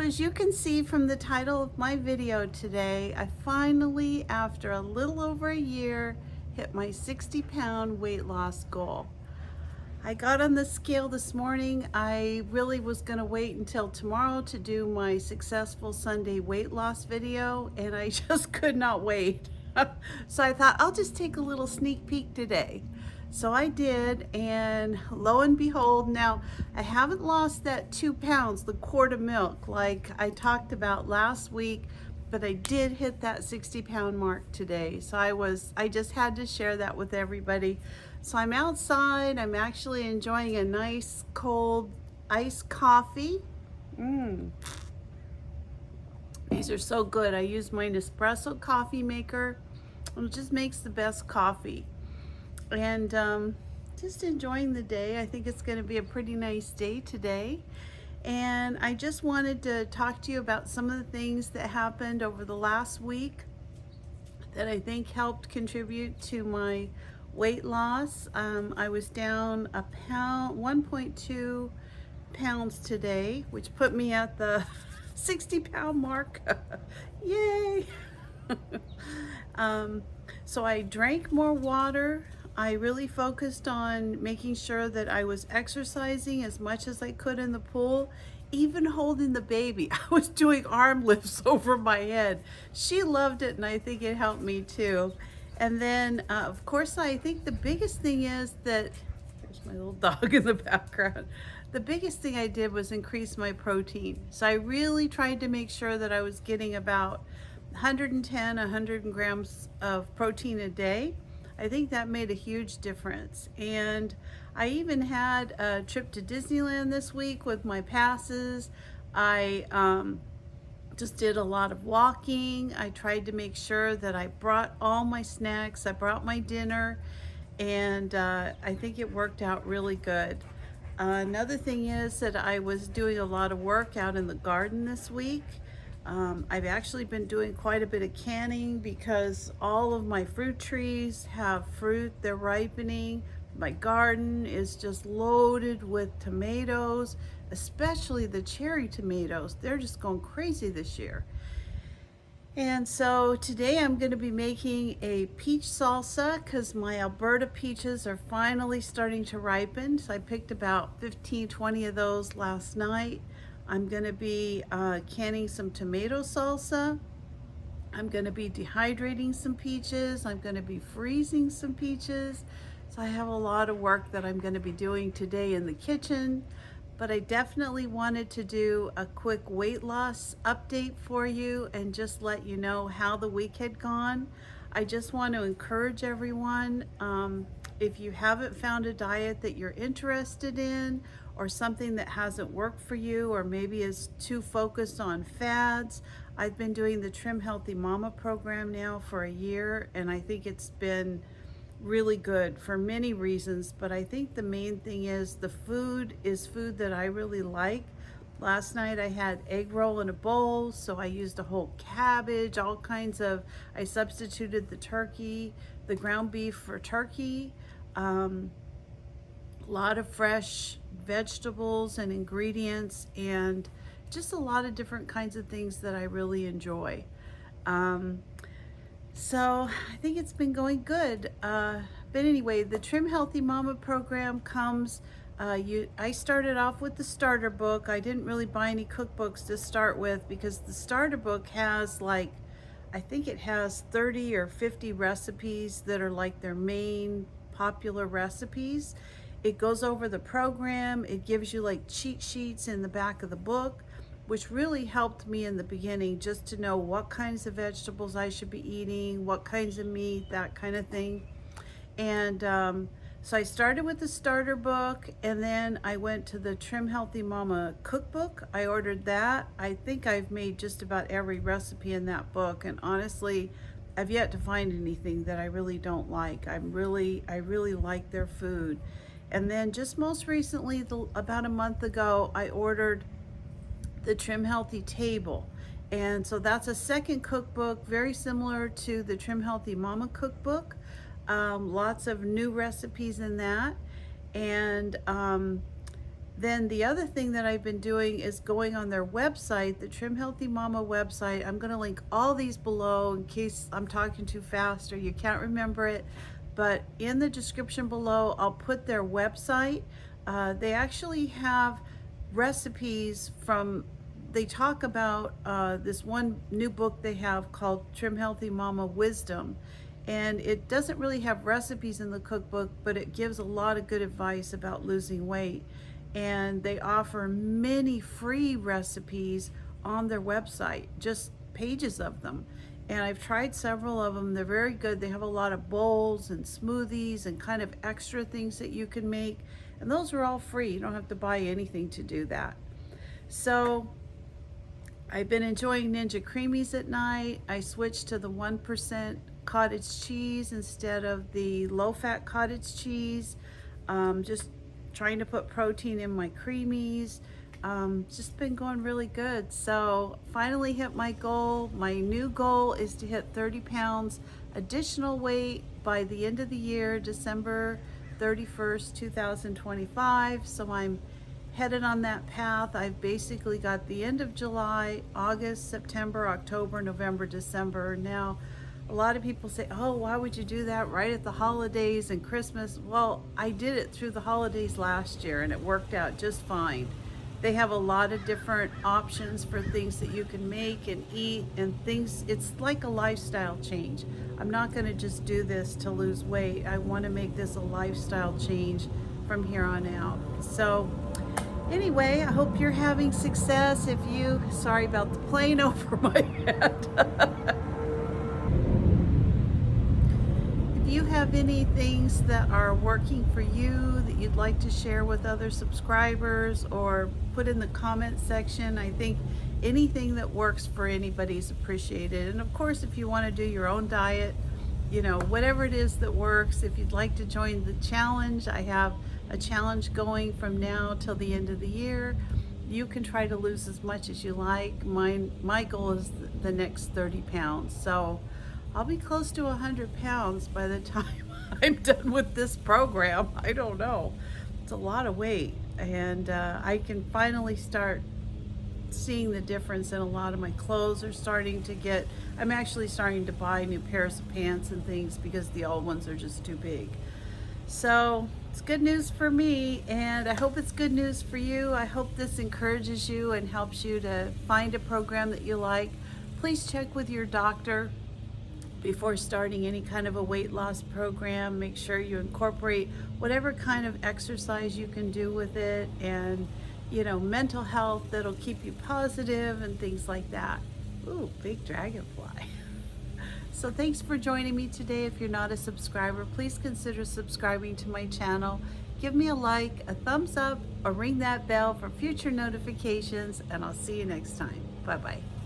as you can see from the title of my video today, I finally, after a little over a year, hit my 60-pound weight loss goal. I got on the scale this morning. I really was going to wait until tomorrow to do my successful Sunday weight loss video, and I just could not wait. So I thought I'll just take a little sneak peek today. So I did, and lo and behold, now I haven't lost that 2 pounds, the quart of milk, like I talked about last week, but I did hit that 60-pound mark today. So I just had to share that with everybody. So I'm outside. I'm actually enjoying a nice cold iced coffee. These are so good. I use my Nespresso coffee maker. It just makes the best coffee. And just enjoying the day. I think it's going to be a pretty nice day today. And I just wanted to talk to you about some of the things that happened over the last week that I think helped contribute to my weight loss. I was down 1.2 pounds today, which put me at the 60-pound mark. Yay! So I drank more water. I really focused on making sure that I was exercising as much as I could in the pool, even holding the baby. I was doing arm lifts over my head. She loved it, and I think it helped me too. And then, of course, I think the biggest thing is that, there's my little dog in the background. The biggest thing I did was increase my protein. So I really tried to make sure that I was getting about 100 grams of protein a day. I think that made a huge difference. And I even had a trip to Disneyland this week with my passes. I just did a lot of walking. I tried to make sure that I brought all my snacks. I brought my dinner, and I think it worked out really good. Another thing is that I was doing a lot of work out in the garden this week. I've actually been doing quite a bit of canning because all of my fruit trees have fruit, they're ripening. My garden is just loaded with tomatoes, especially the cherry tomatoes. They're just going crazy this year. And so today I'm going to be making a peach salsa because my Alberta peaches are finally starting to ripen. So I picked about 15-20 of those last night. I'm going to be canning some tomato salsa. I'm going to be dehydrating some peaches. I'm going to be freezing some peaches. So I have a lot of work that I'm going to be doing today in the kitchen. But I definitely wanted to do a quick weight loss update for you and just let you know how the week had gone. I just want to encourage everyone, if you haven't found a diet that you're interested in, or something that hasn't worked for you, or maybe is too focused on fads. I've been doing the Trim Healthy Mama program now for a year, and I think it's been really good for many reasons, but I think the main thing is the food is food that I really like. Last night I had egg roll in a bowl, so I used a whole cabbage, all kinds of, I substituted the turkey, the ground beef for turkey, a lot of fresh vegetables and ingredients, and just a lot of different kinds of things that I really enjoy. So I think it's been going good. But anyway, the Trim Healthy Mama program comes, I started off with the starter book. I didn't really buy any cookbooks to start with because the starter book has like, I think it has 30 or 50 recipes that are like their main popular recipes. It goes over the program. It gives you like cheat sheets in the back of the book, which really helped me in the beginning just to know what kinds of vegetables I should be eating, what kinds of meat, that kind of thing. And so I started with the starter book, and then I went to the Trim Healthy Mama cookbook. I ordered that. I think I've made just about every recipe in that book, and honestly, I've yet to find anything that I really don't like. I really like their food. And then just most recently, about a month ago, I ordered the Trim Healthy Table. And so that's a second cookbook, very similar to the Trim Healthy Mama cookbook. Lots of new recipes in that. And Then the other thing that I've been doing is going on their website, the Trim Healthy Mama website. I'm going to link all these below in case I'm talking too fast or you can't remember it. But in the description below, I'll put their website. They actually have recipes from, they talk about this one new book they have called Trim Healthy Mama Wisdom. And it doesn't really have recipes in the cookbook, but it gives a lot of good advice about losing weight. And they offer many free recipes on their website, just pages of them. And I've tried several of them. They're very good. They have a lot of bowls and smoothies and kind of extra things that you can make. And those are all free. You don't have to buy anything to do that. So I've been enjoying Ninja Creamies at night. I switched to the 1% cottage cheese instead of the low-fat cottage cheese. Just trying to put protein in my Creamies. Just been going really good. So finally hit my goal. My new goal is to hit 30 pounds additional weight by the end of the year, December 31st, 2025. So I'm headed on that path. I've basically got the end of July, August, September, October, November, December. Now, a lot of people say, oh, why would you do that right at the holidays and Christmas? Well, I did it through the holidays last year and it worked out just fine. They have a lot of different options for things that you can make and eat and things. It's like a lifestyle change. I'm not going to just do this to lose weight. I want to make this a lifestyle change from here on out. So anyway, I hope you're having success. Sorry about the plane over my head. If you have any things that are working for you that you'd like to share with other subscribers or put in the comment section, I think anything that works for anybody is appreciated. And of course, if you want to do your own diet, whatever it is that works, if you'd like to join the challenge, I have a challenge going from now till the end of the year. You can try to lose as much as you like. My goal is the next 30 pounds. So I'll be close to 100 pounds by the time I'm done with this program. I don't know. It's a lot of weight. And I can finally start seeing the difference in a lot of my clothes are starting to get, I'm actually starting to buy new pairs of pants and things because the old ones are just too big. So it's good news for me, and I hope it's good news for you. I hope this encourages you and helps you to find a program that you like. Please check with your doctor before starting any kind of a weight loss program. Make sure you incorporate whatever kind of exercise you can do with it, and mental health that'll keep you positive and things like that. Ooh, big dragonfly. So thanks for joining me today. If you're not a subscriber, please consider subscribing to my channel. Give me a like, a thumbs up, or ring that bell for future notifications, and I'll see you next time. Bye-bye.